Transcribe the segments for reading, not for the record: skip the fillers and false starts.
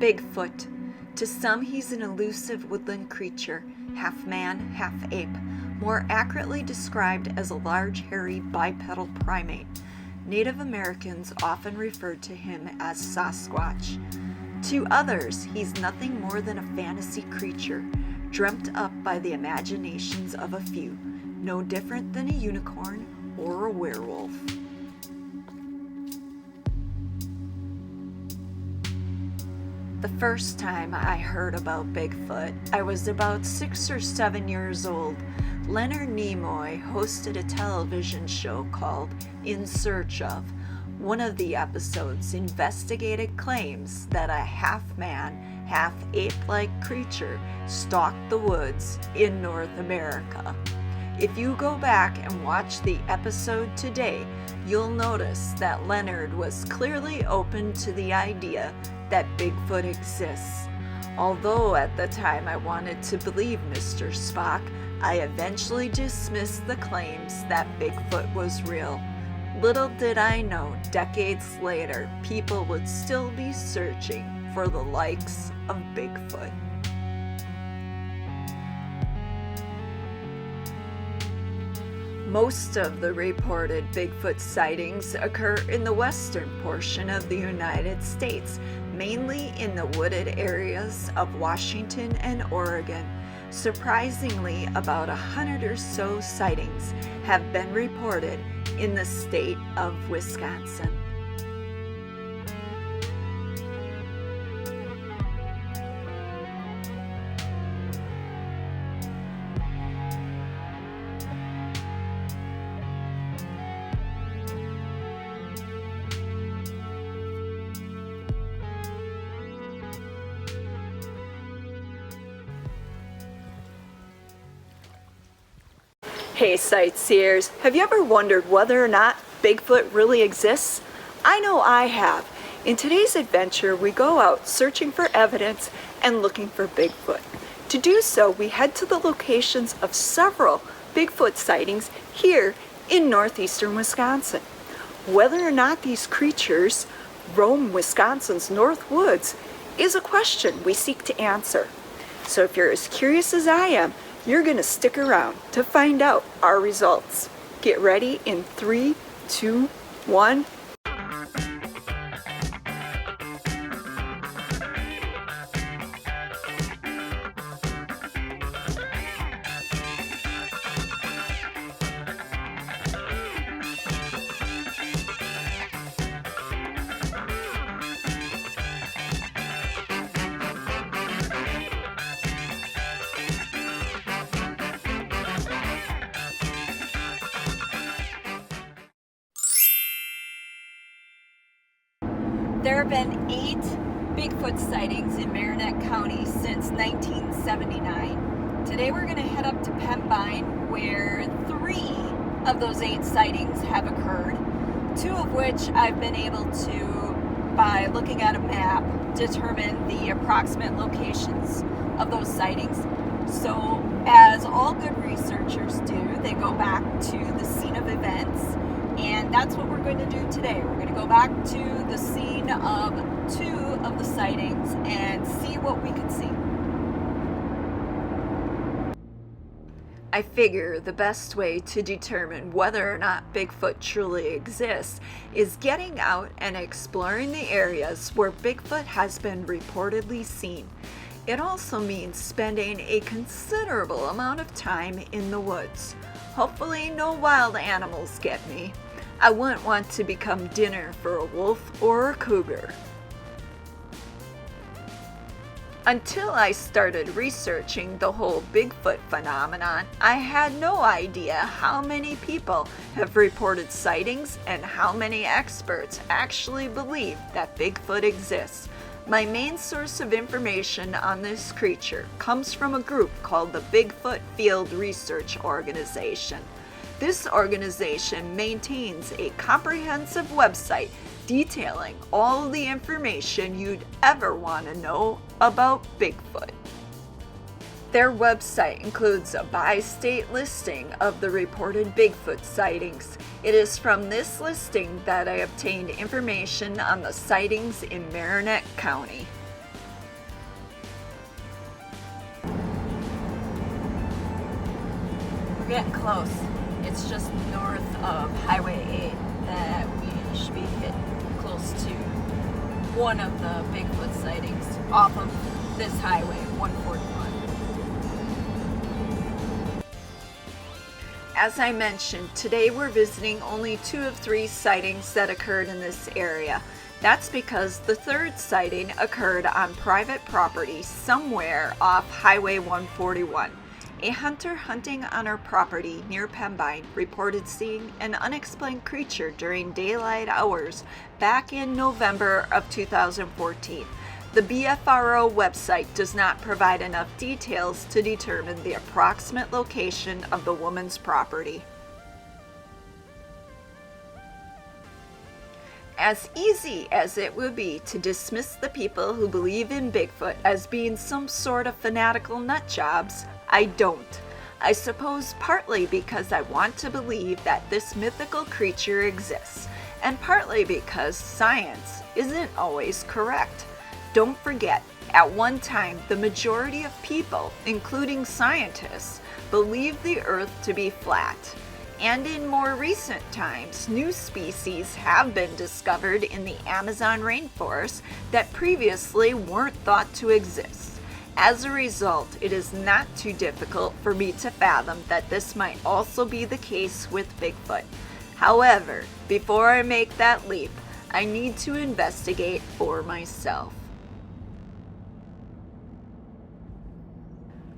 Bigfoot. To some, he's an elusive woodland creature, half man, half ape, more accurately described as a large, hairy, bipedal primate. Native Americans often referred to him as Sasquatch. To others, he's nothing more than a fantasy creature, dreamt up by the imaginations of a few, no different than a unicorn or a werewolf. The first time I heard about Bigfoot, I was about 6 or 7 years old. Leonard Nimoy hosted a television show called In Search of. One of the episodes investigated claims that a half-man, half-ape-like creature stalked the woods in North America. If you go back and watch the episode today, you'll notice that Leonard was clearly open to the idea that Bigfoot exists. Although at the time I wanted to believe Mr. Spock, I eventually dismissed the claims that Bigfoot was real. Little did I know, decades later, people would still be searching for the likes of Bigfoot. Most of the reported Bigfoot sightings occur in the western portion of the United States, mainly in the wooded areas of Washington and Oregon. Surprisingly, about 100 or so sightings have been reported in the state of Wisconsin. Hey sightseers, have you ever wondered whether or not Bigfoot really exists? I know I have. In today's adventure, we go out searching for evidence and looking for Bigfoot. To do so, we head to the locations of several Bigfoot sightings here in northeastern Wisconsin. Whether or not these creatures roam Wisconsin's North Woods is a question we seek to answer. So if you're as curious as I am, you're going to stick around to find out our results. Get ready in 3, 2, 1. There have been 8 Bigfoot sightings in Marinette County since 1979. Today we're going to head up to Pembine, where 3 of those 8 sightings have occurred, 2 of which I've been able to, by looking at a map, determine the approximate locations of those sightings. So, as all good researchers do, they go back to the scene of events. And that's what we're going to do today. We're going to go back to the scene of 2 of the sightings and see what we can see. I figure the best way to determine whether or not Bigfoot truly exists is getting out and exploring the areas where Bigfoot has been reportedly seen. It also means spending a considerable amount of time in the woods. Hopefully no wild animals get me. I wouldn't want to become dinner for a wolf or a cougar. Until I started researching the whole Bigfoot phenomenon, I had no idea how many people have reported sightings and how many experts actually believe that Bigfoot exists. My main source of information on this creature comes from a group called the Bigfoot Field Research Organization. This organization maintains a comprehensive website detailing all the information you'd ever want to know about Bigfoot. Their website includes a by-state listing of the reported Bigfoot sightings. It is from this listing that I obtained information on the sightings in Marinette County. getting close. It's just north of Highway 8 that we should be hitting close to one of the Bigfoot sightings off of this highway, 141. As I mentioned, today we're visiting only 2 of 3 sightings that occurred in this area. That's because the third sighting occurred on private property somewhere off Highway 141. A hunter hunting on her property near Pembine reported seeing an unexplained creature during daylight hours back in November of 2014. The BFRO website does not provide enough details to determine the approximate location of the woman's property. As easy as it would be to dismiss the people who believe in Bigfoot as being some sort of fanatical nutjobs, I don't. I suppose partly because I want to believe that this mythical creature exists, and partly because science isn't always correct. Don't forget, at one time, the majority of people, including scientists, believed the Earth to be flat. And in more recent times, new species have been discovered in the Amazon rainforest that previously weren't thought to exist. As a result, it is not too difficult for me to fathom that this might also be the case with Bigfoot. However, before I make that leap, I need to investigate for myself.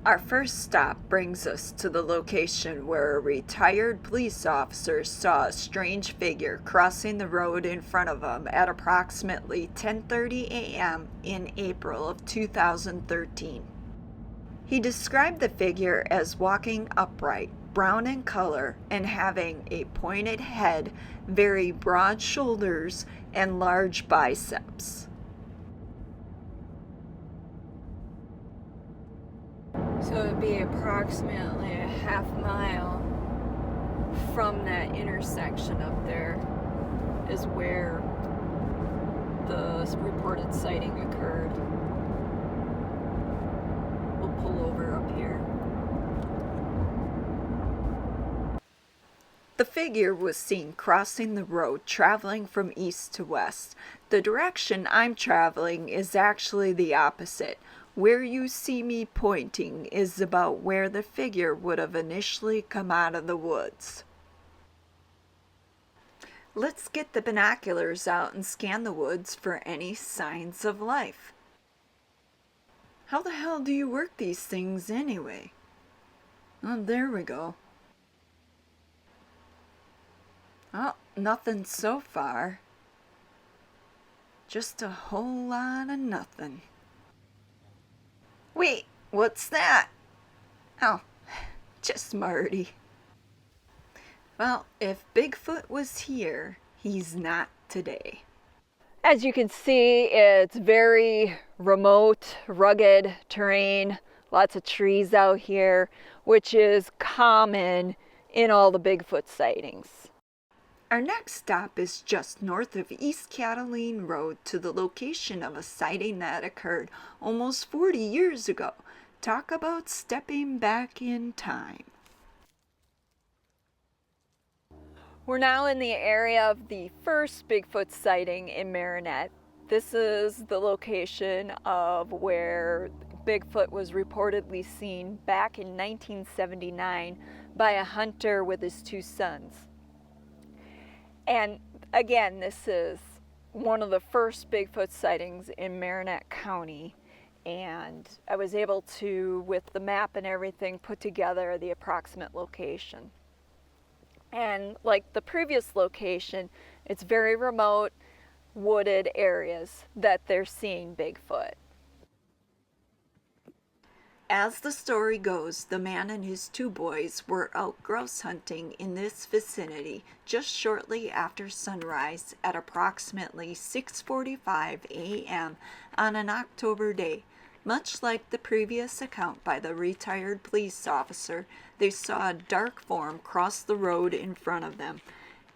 Our first stop brings us to the location where a retired police officer saw a strange figure crossing the road in front of him at approximately 10:30 a.m. in April of 2013. He described the figure as walking upright, brown in color, and having a pointed head, very broad shoulders, and large biceps. So it would be approximately a half mile from that intersection up there is where the reported sighting occurred. We'll pull over up here. The figure was seen crossing the road, traveling from east to west. The direction I'm traveling is actually the opposite. Where you see me pointing is about where the figure would have initially come out of the woods. Let's get the binoculars out and scan the woods for any signs of life. How the hell do you work these things anyway? Oh, there we go. Oh, nothing so far. Just a whole lot of nothing. Wait, what's that? Oh, just Marty. Well, if Bigfoot was here, he's not today. As you can see, it's very remote, rugged terrain, lots of trees out here, which is common in all the Bigfoot sightings. Our next stop is just north of East Catalina Road to the location of a sighting that occurred almost 40 years ago. Talk about stepping back in time. We're now in the area of the first Bigfoot sighting in Marinette. This is the location of where Bigfoot was reportedly seen back in 1979 by a hunter with his 2 sons. And again, this is one of the first Bigfoot sightings in Marinette County, and I was able to, with the map and everything, put together the approximate location. And like the previous location, it's very remote, wooded areas that they're seeing Bigfoot. As the story goes, the man and his 2 boys were out grouse hunting in this vicinity just shortly after sunrise at approximately 6:45 a.m. on an October day. Much like the previous account by the retired police officer, they saw a dark form cross the road in front of them.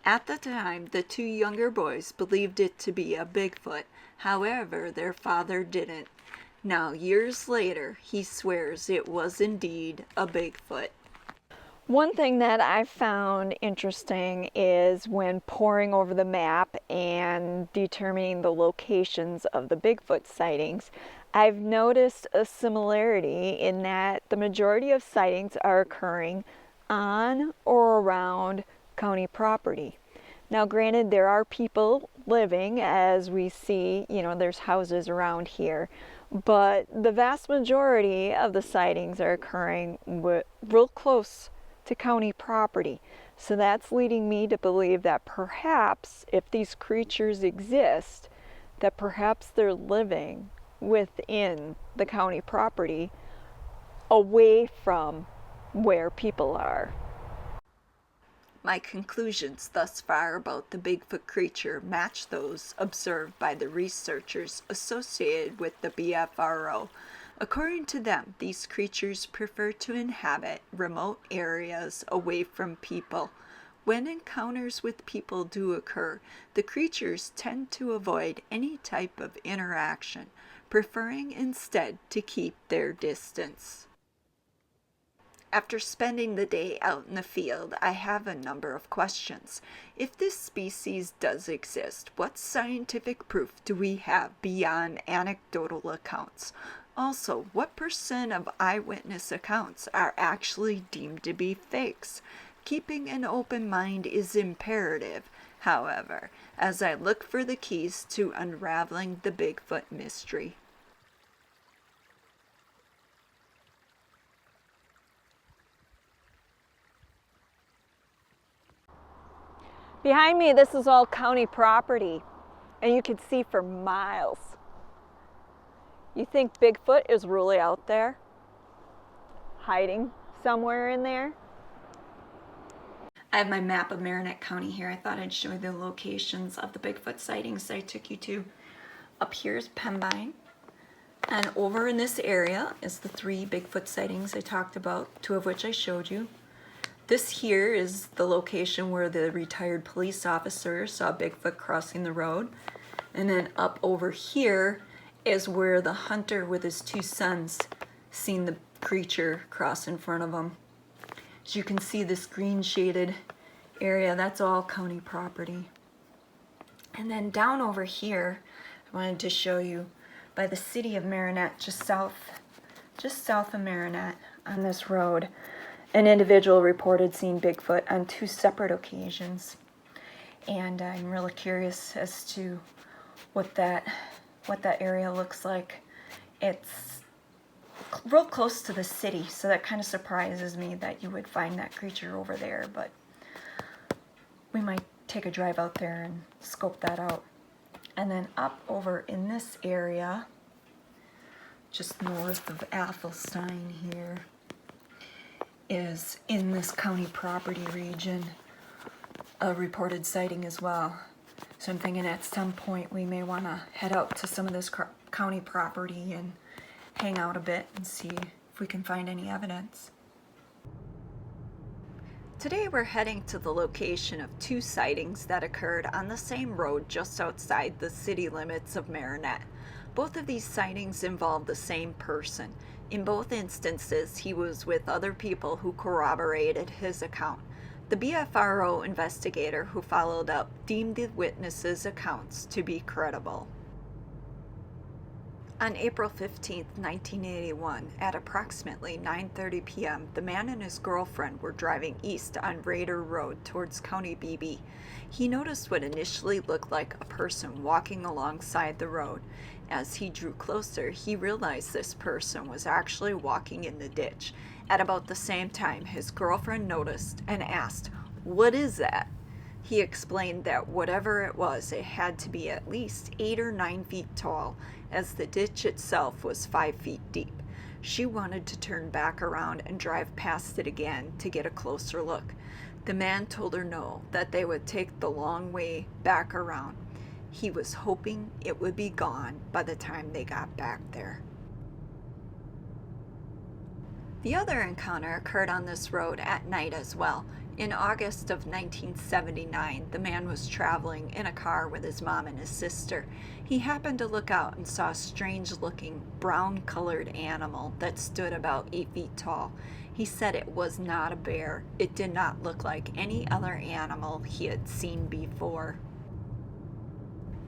At the time, the 2 younger boys believed it to be a Bigfoot. However, their father didn't. Now, years later, he swears it was indeed a Bigfoot. One thing that I found interesting is when poring over the map and determining the locations of the Bigfoot sightings, I've noticed a similarity in that the majority of sightings are occurring on or around county property. Now, granted, there are people living, as we see, there's houses around here, but the vast majority of the sightings are occurring real close to county property. So that's leading me to believe that perhaps if these creatures exist, that perhaps they're living within the county property away from where people are. My conclusions thus far about the Bigfoot creature match those observed by the researchers associated with the BFRO. According to them, these creatures prefer to inhabit remote areas away from people. When encounters with people do occur, the creatures tend to avoid any type of interaction, preferring instead to keep their distance. After spending the day out in the field, I have a number of questions. If this species does exist, what scientific proof do we have beyond anecdotal accounts? Also, what % of eyewitness accounts are actually deemed to be fakes? Keeping an open mind is imperative, however, as I look for the keys to unraveling the Bigfoot mystery. Behind me, this is all county property, and you can see for miles. You think Bigfoot is really out there, hiding somewhere in there? I have my map of Marinette County here. I thought I'd show you the locations of the Bigfoot sightings that I took you to. Up here is Pembine, and over in this area is the 3 Bigfoot sightings I talked about, 2 of which I showed you. This here is the location where the retired police officer saw Bigfoot crossing the road. And then up over here is where the hunter with his 2 sons seen the creature cross in front of them. As you can see, this green shaded area, that's all county property. And then down over here, I wanted to show you by the city of Marinette, just south of Marinette on this road. An individual reported seeing Bigfoot on 2 separate occasions, and I'm really curious as to what that area looks like. It's real close to the city, so that kind of surprises me that you would find that creature over there, but we might take a drive out there and scope that out. And then up over in this area, just north of Athelstein here, is in this county property region a reported sighting as well. So I'm thinking at some point we may want to head out to some of this county property and hang out a bit and see if we can find any evidence. Today we're heading to the location of 2 sightings that occurred on the same road just outside the city limits of Marinette. Both of these sightings involve the same person. In both instances, he was with other people who corroborated his account. The BFRO investigator who followed up deemed the witnesses' accounts to be credible. On April 15, 1981, at approximately 9:30 p.m., the man and his girlfriend were driving east on Raider Road towards County BB. He noticed what initially looked like a person walking alongside the road. As he drew closer, he realized this person was actually walking in the ditch. At about the same time, his girlfriend noticed and asked, "What is that?" He explained that whatever it was, it had to be at least 8 or 9 feet tall, as the ditch itself was 5 feet deep. She wanted to turn back around and drive past it again to get a closer look. The man told her no, that they would take the long way back around. He was hoping it would be gone by the time they got back there. The other encounter occurred on this road at night as well. In August of 1979, the man was traveling in a car with his mom and his sister. He happened to look out and saw a strange-looking, brown-colored animal that stood about 8 feet tall. He said it was not a bear. It did not look like any other animal he had seen before.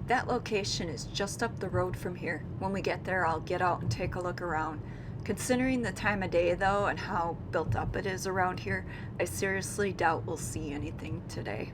That location is just up the road from here. When we get there, I'll get out and take a look around. Considering the time of day though and how built up it is around here, I seriously doubt we'll see anything today.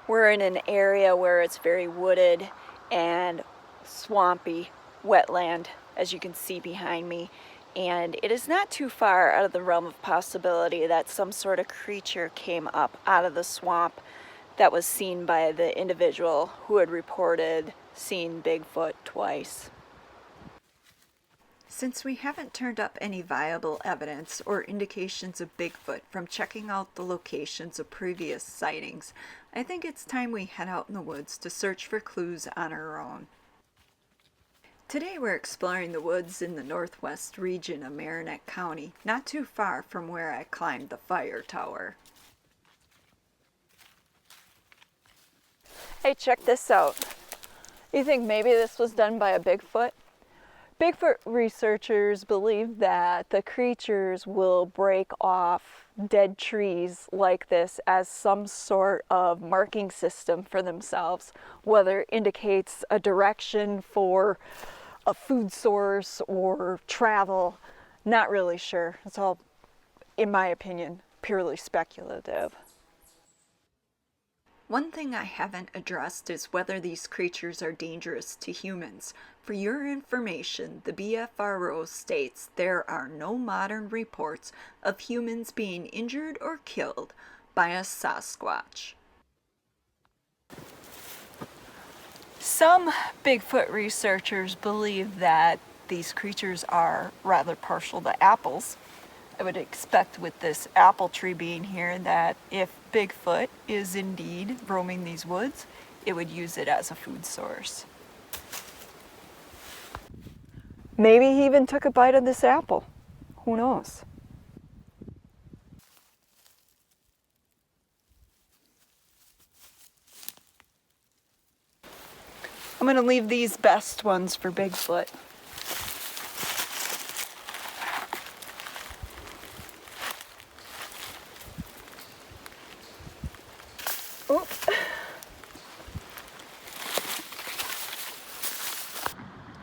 We're in an area where it's very wooded and swampy, wetland, as you can see behind me. And it is not too far out of the realm of possibility that some sort of creature came up out of the swamp that was seen by the individual who had reported seeing Bigfoot twice. Since we haven't turned up any viable evidence or indications of Bigfoot from checking out the locations of previous sightings, I think it's time we head out in the woods to search for clues on our own. Today we're exploring the woods in the northwest region of Marinette County, not too far from where I climbed the fire tower. Hey, check this out. You think maybe this was done by a Bigfoot? Bigfoot researchers believe that the creatures will break off dead trees like this as some sort of marking system for themselves, whether it indicates a direction for a food source or travel. Not really sure. It's all, in my opinion, purely speculative. One thing I haven't addressed is whether these creatures are dangerous to humans. For your information, the BFRO states there are no modern reports of humans being injured or killed by a Sasquatch. Some Bigfoot researchers believe that these creatures are rather partial to apples. I would expect with this apple tree being here that if Bigfoot is indeed roaming these woods, it would use it as a food source. Maybe he even took a bite of this apple. Who knows? I'm going to leave these best ones for Bigfoot. Oh.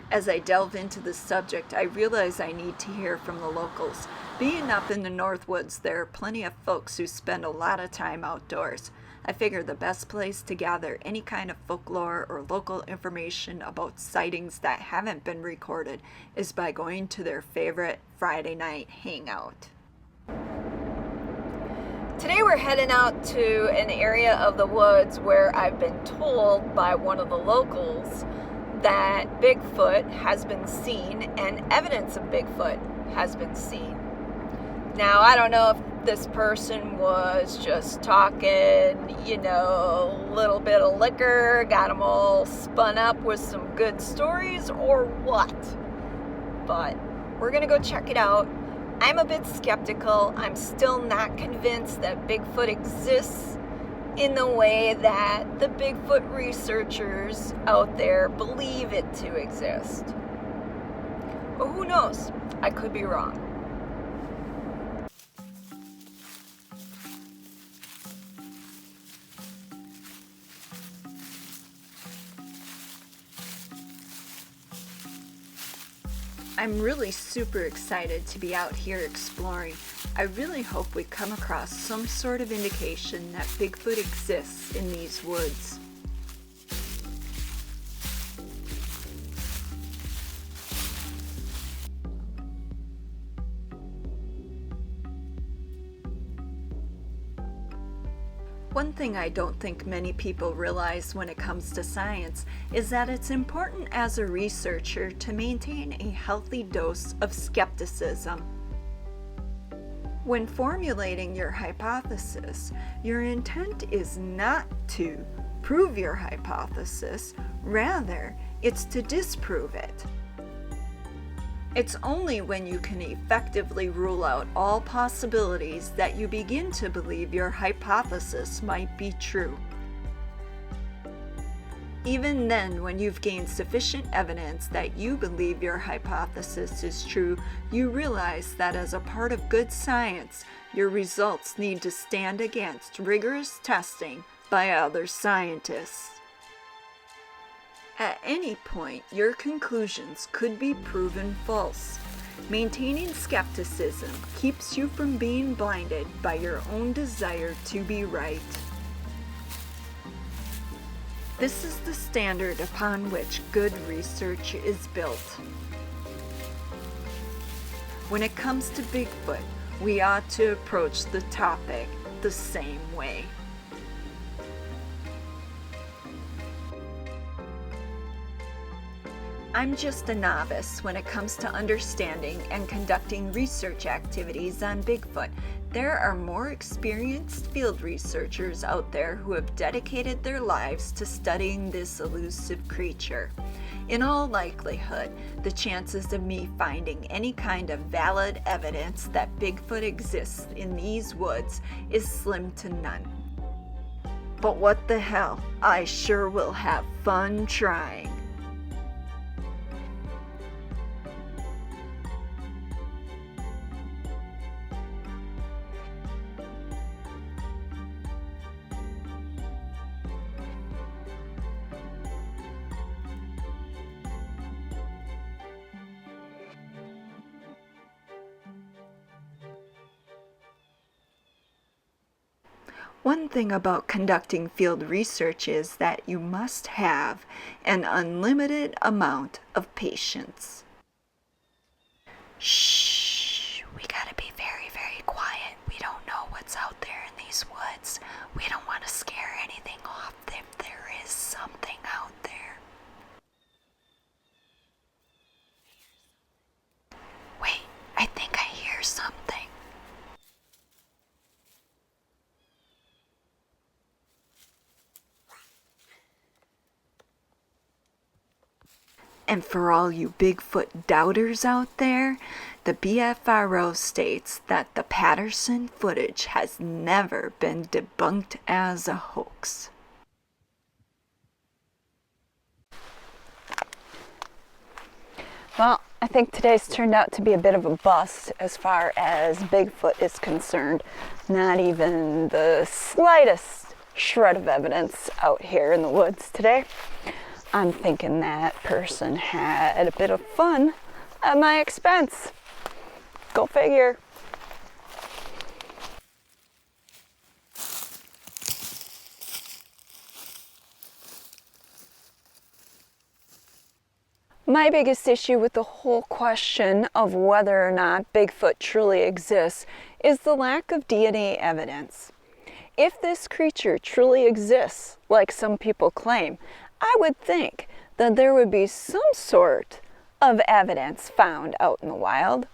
As I delve into the subject, I realize I need to hear from the locals. Being up in the Northwoods, there are plenty of folks who spend a lot of time outdoors. I figure the best place to gather any kind of folklore or local information about sightings that haven't been recorded is by going to their favorite Friday night hangout. Today we're heading out to an area of the woods where I've been told by one of the locals that Bigfoot has been seen and evidence of Bigfoot has been seen. Now, I don't know if this person was just talking, a little bit of liquor, got them all spun up with some good stories or what. But we're going to go check it out. I'm a bit skeptical. I'm still not convinced that Bigfoot exists in the way that the Bigfoot researchers out there believe it to exist. But who knows? I could be wrong. I'm really super excited to be out here exploring. I really hope we come across some sort of indication that Bigfoot exists in these woods. One thing I don't think many people realize when it comes to science is that it's important as a researcher to maintain a healthy dose of skepticism. When formulating your hypothesis, your intent is not to prove your hypothesis, rather, it's to disprove it. It's only when you can effectively rule out all possibilities that you begin to believe your hypothesis might be true. Even then, when you've gained sufficient evidence that you believe your hypothesis is true, you realize that as a part of good science, your results need to stand against rigorous testing by other scientists. At any point, your conclusions could be proven false. Maintaining skepticism keeps you from being blinded by your own desire to be right. This is the standard upon which good research is built. When it comes to Bigfoot, we ought to approach the topic the same way. I'm just a novice when it comes to understanding and conducting research activities on Bigfoot. There are more experienced field researchers out there who have dedicated their lives to studying this elusive creature. In all likelihood, the chances of me finding any kind of valid evidence that Bigfoot exists in these woods is slim to none. But what the hell, I sure will have fun trying. One thing about conducting field research is that you must have an unlimited amount of patience. Shh, we gotta be very, very quiet. We don't know what's out there in these woods. We don't want to scare anything off if there is something out there. Wait, I think I hear something. And for all you Bigfoot doubters out there, the BFRO states that the Patterson footage has never been debunked as a hoax. Well, I think today's turned out to be a bit of a bust as far as Bigfoot is concerned. Not even the slightest shred of evidence out here in the woods today. I'm thinking that person had a bit of fun at my expense. Go figure. My biggest issue with the whole question of whether or not Bigfoot truly exists is the lack of DNA evidence. If this creature truly exists, like some people claim, I would think that there would be some sort of evidence found out in the wild,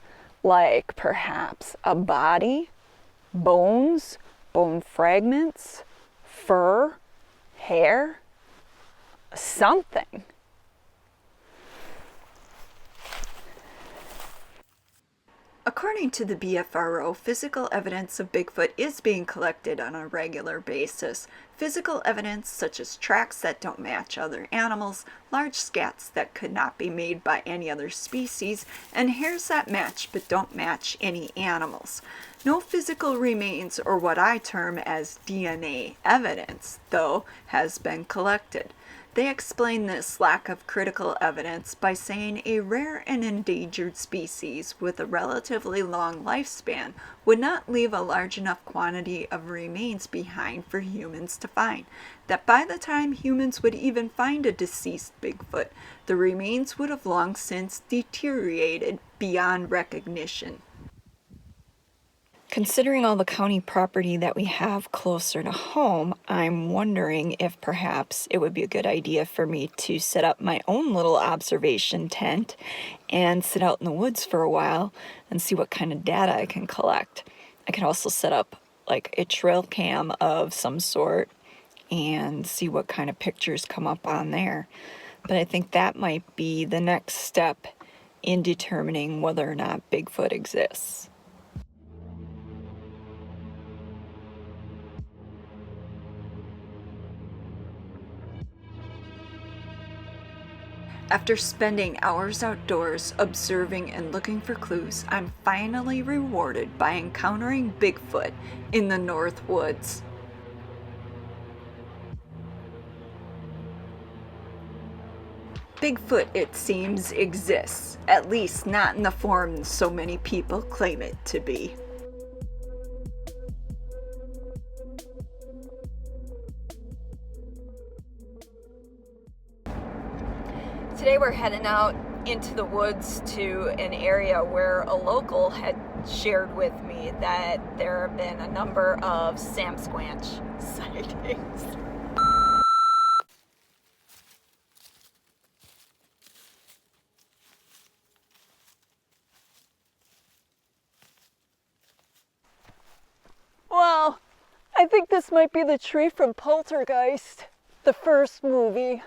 like perhaps a body, bones, bone fragments, fur, hair, something. According to the BFRO, physical evidence of Bigfoot is being collected on a regular basis. Physical evidence such as tracks that don't match other animals, large scats that could not be made by any other species, and hairs that match but don't match any animals. No physical remains, or what I term as DNA evidence, though, has been collected. They explain this lack of critical evidence by saying a rare and endangered species with a relatively long lifespan would not leave a large enough quantity of remains behind for humans to find. That by the time humans would even find a deceased Bigfoot, the remains would have long since deteriorated beyond recognition. Considering all the county property that we have closer to home, I'm wondering if perhaps it would be a good idea for me to set up my own little observation tent and sit out in the woods for a while and see what kind of data I can collect. I can also set up like a trail cam of some sort and see what kind of pictures come up on there. But I think that might be the next step in determining whether or not Bigfoot exists. After spending hours outdoors observing and looking for clues, I'm finally rewarded by encountering Bigfoot in the Northwoods. Bigfoot, it seems, exists, at least not in the form so many people claim it to be. Today we're heading out into the woods to an area where a local had shared with me that there have been a number of Sasquatch sightings. Wow, I think this might be the tree from Poltergeist, the first movie.